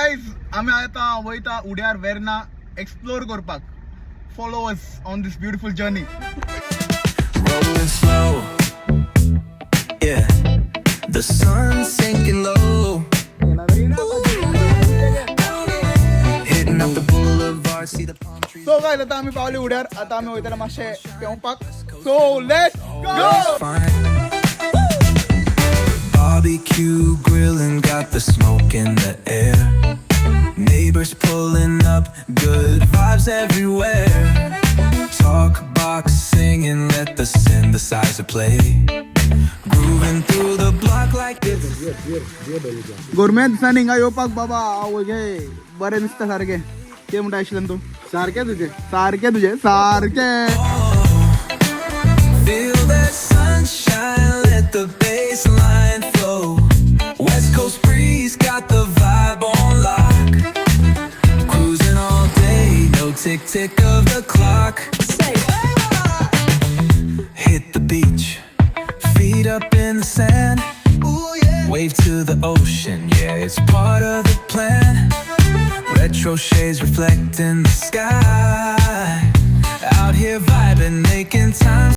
guys, आम्ही आता वयता उड्यार वेर्ना एक्सप्लोर करपाक. Follow us on this beautiful journey. Rolling slow, yeah. The sun's sinking low. Hitting up the boulevard, see the palm trees. So guys, आता आम्ही पावली उड्यार. आता आम्ही वयता मातशे पेंवपाक. So let's go. Fine. Barbecue grilling, got the smoke in the air. Neighbors pulling up, good vibes everywhere. Talk box singing, let the synthesizer play. Grooving through the block like this. गोरम्या दिसांनी हिंगा येवपाक बाबा आवगे बरें दिसता सारखे. कितें म्हणटा आशिल्ल्यान तूं? सारखे तुजे सारखे. Feel that sunshine, let the bass line flow. West Coast breeze, got the vibe on lock. Cruising all day, no tick tick of the clock. Hit the beach, feet up in the sand. Ooh, yeah. Wave to the ocean, yeah, it's part of the plan. Retro shades reflecting the sky. Out here vibing, making time.